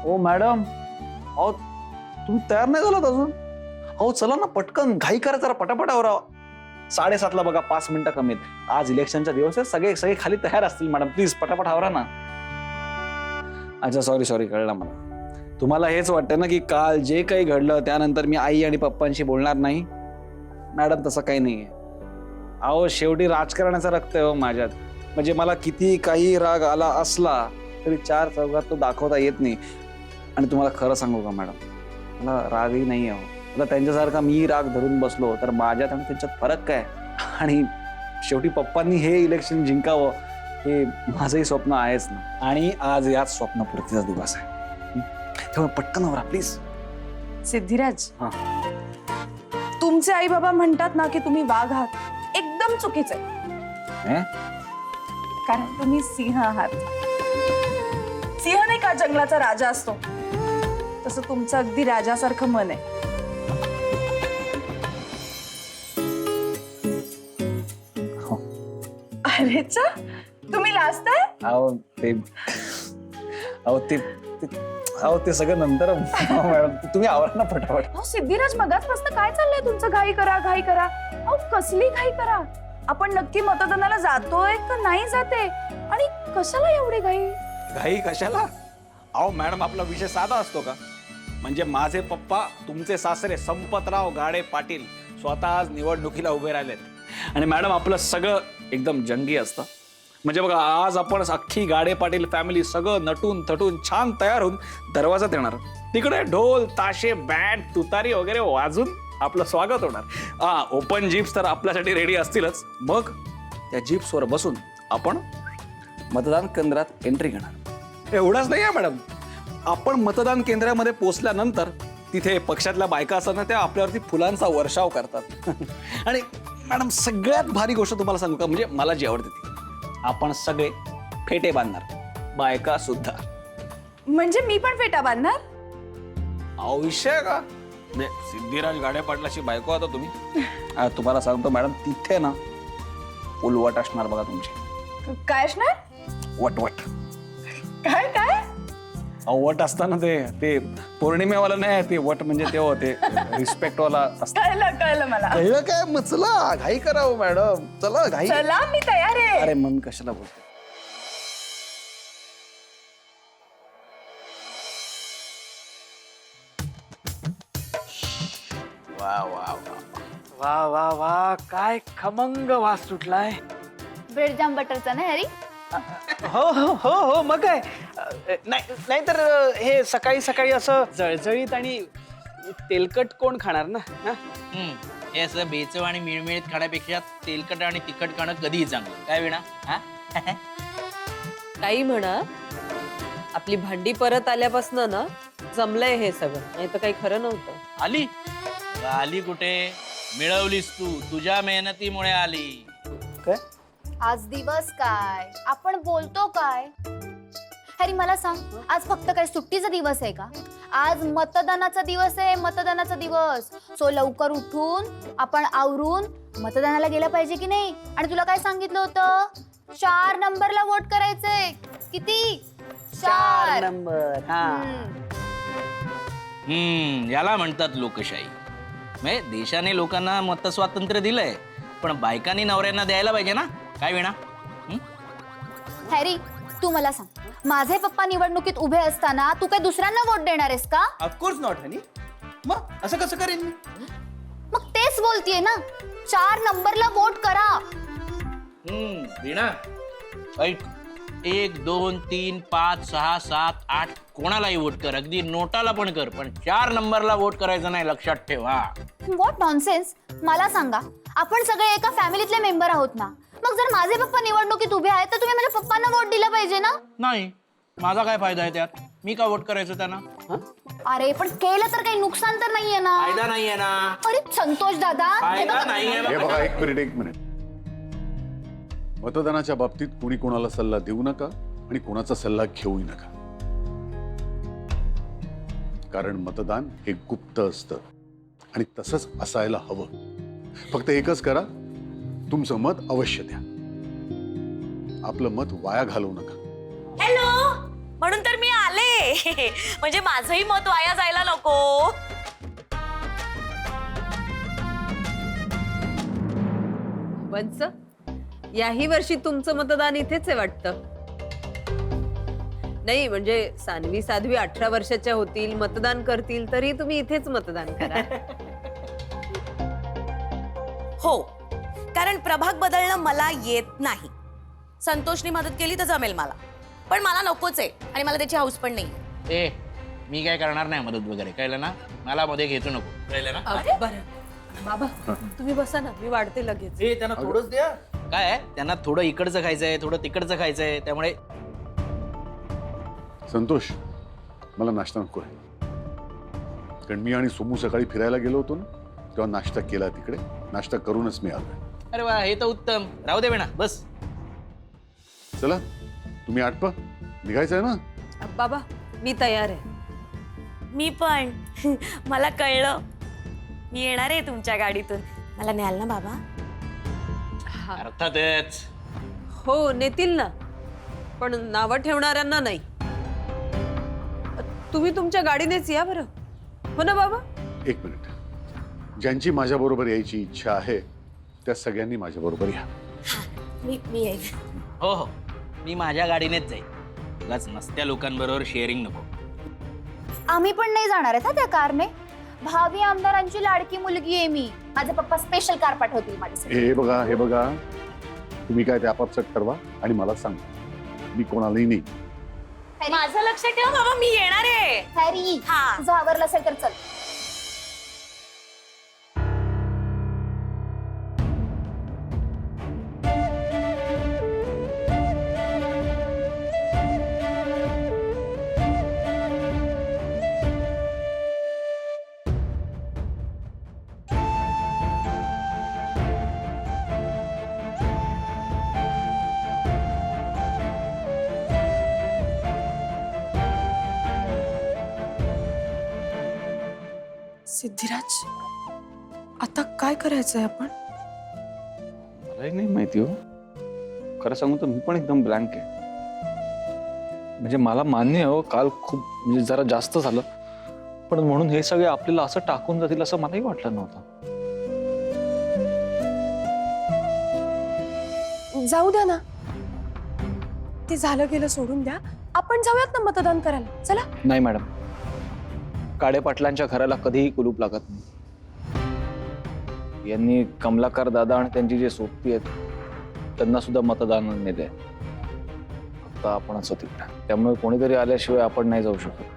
ओ madam, अहो तुम्ही तयार नाही झालात अजून? अहो चला ना पटकन, घाई करा जरा, पटापट आवरा. 7:30 बघा, 5 मिनिटं कमीत. आज इलेक्शनचा दिवस आहे, सगळे सगळे खाली तयार असतील मॅडम. प्लीज पटापट आवरा ना. अच्छा सॉरी कळलं मला. तुम्हाला हेच वाटतं ना की काल जे काही घडलं त्यानंतर मी आई आणि पप्पांशी बोलणार नाही? मॅडम तसं काही नाहीये. अहो शेवटी राजकारणाचा रक्त आहे हो माझ्यात. म्हणजे मला किती काही राग आला असला तरी 4 चौघात तो दाखवता येत नाही. आणि तुम्हाला खरं सांगू का मॅडम, मला रागही नाही आहे. आता त्यांच्यासारखा मी राग धरून बसलो तर माझ्यात आणि त्यांच्यात फरक काय? आणि शेवटी पप्पांनी हे इलेक्शन जिंकावं हे माझंही स्वप्न आहेच ना. आणि आज याच स्वप्नपूर्तीचा दिवस आहे. तेव्हा पटकन आवरा प्लीज. सिद्धिराज, हा. तुमचे आई बाबा म्हणतात ना की तुम्ही वाघ आहात, एकदम चुकीचं आहे. कारण तुम्ही सिंह आहात. सिंह नाही का जंगलाचा राजा असतो, तसं तुमचं अगदी राजासारखं मन आहे. अरेचा, तुम्ही लाजताय? अहो ते सगळं नंतर मॅडम, तुम्ही आवरा ना पटापट. अहो सिद्धिराज, मगाचपासून काय चाललंय तुमचं? घाई करा घाई करा. अहो कसली घाई करा? आपण नक्की मतदानाला जातोय का नाही जाते? आणि कशाला एवढी घाई? घाई कशाला? अहो मॅडम, आपला विषय साधा असतो का? म्हणजे माझे पप्पा, तुमचे सासरे संपतराव गाडे पाटील स्वतः आज निवडणुकीला उभे राहिलेत. आणि मॅडम आपलं सगळं एकदम जंगी असतं. म्हणजे बघा, आज आपण अख्खी गाडे पाटील फॅमिली सगळं नटून थटून छान तयार होऊन दरवाजात येणार. तिकडे ढोल ताशे बँड तुतारी वगैरे वाजून आपलं स्वागत होणार. ओपन जीप्स तर आपल्यासाठी रेडी असतीलच. मग त्या जीप्सवर बसून आपण मतदान केंद्रात एंट्री घेणार. एवढंच नाही आहे मॅडम, आपण मतदान केंद्रामध्ये पोहोचल्यानंतर तिथे पक्षातल्या बायका असतात ना, त्या आपल्यावरती फुलांचा वर्षाव करतात. आणि मॅडम सगळ्यात भारी गोष्ट तुम्हाला सांगू का? म्हणजे मला जी आवडते ती, आपण सगळे फेटे बांधणार, बायका सुद्धा. म्हणजे मी पण फेटा बांधणार? अहो विषय का? सिद्धिराज गाडे पाटलाची बायको आता तुम्ही. तुम्हाला सांगतो मॅडम, तिथे ना उलवट असणार बघा तुमची. काय असणार? वटवट. काय काय? वट असताना ते पौर्णिमेवाला नाही, ते वट म्हणजे ते रिस्पेक्ट वाला असतं. कळलं मला. कळलं काय? मग चला घाई करावं मॅडम, चला घाई. चला मी तयार आहे. अरे मन कशाला बोलतो? वा वा वा वा वा वा, काय खमंग वास सुटलाय. ब्रेड जाम बटरचा ना हरी? हो हो हो हो, मग काय. नाही तर हे सकाळी सकाळी असं जळजळीत आणि तेलकट कोण खाणार ना? हे असं बेचव आणि मिळमिळीत खाण्यापेक्षा तेलकट आणि तिखट खाणं कधीही चांगलं. काय विना? हा? काही म्हणा, आपली भांडी परत आल्यापासून ना जमलंय हे सगळं, नाही तर काही खरं नव्हतं. आली? आली कुठे? मिळवलीस तू, तुझ्या मेहनतीमुळे आली. काय? आज दिवस काय, आपण बोलतो काय? हरी मला सांग, आज फक्त काय सुट्टीचा दिवस आहे का? आज मतदानाचा दिवस आहे, मतदानाचा दिवस. सो लवकर उठून आपण आवरून मतदानाला गेलं पाहिजे की नाही? आणि तुला काय सांगितलं होतं? 4 नंबरला वोट करायचंय. किती? 4 नंबर. हा. याला म्हणतात लोकशाही. म्हणजे देशाने लोकांना मतस्वातंत्र्य दिलंय, पण बायकांनी नवऱ्यांना द्यायला पाहिजे ना. काय विना? हॅरी, तू मला सांग, माझे पप्पा निवडणुकीत उभे असताना तू काय दुसऱ्यांना वोट देणार आहेस का? ऑफकोर्स नॉट हनी. मग असं कसं करेन मी? मग तेच बोलतीये ना, 4 नंबरला वोट करा. विना, ऐक, 1 2 3 5 6 7 8 कोणालाही वोट कर, अगदी नोटाला पण कर, पण 4 नंबरला वोट करायचं नाही, लक्षात ठेवा. What nonsense. मला सांगा, आपण सगळे एका फॅमिलीतले मेंबर आहोत ना. मग जर माझे पप्पा निवडणुकीत उभे आहेत तर तुम्ही माझ्या पप्पांना वोट दिला पाहिजे ना? नाही, माझा काय फायदा आहे त्यात? मी का वोट करायचं त्यांना? अरे पण केलं तर काही नुकसान तर नाहीये ना? फायदा नाहीये ना. अरे संतोष दादा, हे फायदा बघा. नाहीये. हे बघा, एक मिनिट. मतदानाच्या बाबतीत कुणी कोणाला सल्ला देऊ नका आणि कोणाचा सल्ला घेऊही नका. कारण मतदान हे गुप्त असतं आणि तसंच असायला हवं. फक्त एकच करा, तुमचं मत अवश्य द्या. आपलं मत वाया घालवू नका. हॅलो, म्हणून तर मी आले. रे म्हणजे माझंही मत वाया जायला नको. पंच, याही वर्षी तुमचं मतदान इथेच आहे वाटतं. नाही म्हणजे सानवी साध्वी 18 वर्षाच्या होतील, मतदान करतील, तरी तुम्ही इथेच मतदान करा. हो, कारण प्रभाग बदलणं मला येत नाही. संतोषनी मदत केली तर जमेल मला, पण मला नकोच आहे आणि मला त्याची हौस पण नाही. ए मी काय करणार नाही मदत वगैरे, कळलं ना. मला मध्ये घेतो नको, कळलं ना. बरं बाबा, तुम्ही बसा ना, मी वाढते लगेच. ए त्यांना थोडंच द्या. काय आहे, त्यांना थोडं इकडचं खायचंय, थोडं तिकडचं खायचंय, त्यामुळे संतोष, मला नाश्ता नको आहे. कारण मी आणि सोमू सकाळी फिरायला गेलो होतो ना, तेव्हा नाश्ता केला तिकडे. नाश्ता करूनच मी आलोय. अरे वा, हे तर उत्तम. राहू दे बेणा, बस. चला तुम्ही आटपा, निघायचंय ना. बाबा मी तयार आहे. मी पण मला कळलं, मी येणार आहे तुमच्या गाडीतून. मला न्याल ना बाबा? अर्थातच. हो नेतील ना, पण नावं ठेवणाऱ्यांना नाही. तुम्ही तुमच्या गाडीनेच या बरं. हो ना बाबा? एक मिनिट, ज्यांची माझ्या बरोबर यायची इच्छा आहे त्या सगळ्यांनी माझ्या बरोबर या. मी येईन. हो हो, मी माझ्या गाडीनेच जाईल. उगाच नसत्या लोकांबरोबर शेअरिंग नको. आम्ही पण नाही जाणार आहेत हा त्या कारने. भावी आमदारांची लाडकी मुलगी आहे मी. माझे पप्पा स्पेशल कार पाठवतील माझ्यासाठी. हे बघा, तुम्ही काय ते आपापसात ठरवा आणि मला सांगा. मी कोणालाही नाही. माझं लक्ष ठेव बाबा, मी येणार आहे. हॅरी, हा. तुझं आवरलं असेल तर चल. सिद्धिराज, आता काय करायचंय आपण? मलाही नाही माहिती हो. खरं सांगू तर मी पण एकदम ब्लँक आहे. म्हणजे मला मान्य आहे हो, काल खूप म्हणजे जरा जास्त झालं, पण म्हणून हे सगळे आपल्याला असं टाकून जातील असं मलाही वाटलं नव्हतं. जाऊ द्या ना, ते झालं गेलं सोडून द्या. आपण जाऊयात ना मतदान करायला. चला. नाही मॅडम, काळे पाटलांच्या घराला कधीही कुलूप लागत नाही. यांनी कमलाकर दादा आणि त्यांची जे सोबती आहेत त्यांना सुद्धा मतदान नेते. फक्त आपणच होती, त्यामुळे कोणीतरी आल्याशिवाय आपण नाही जाऊ शकत.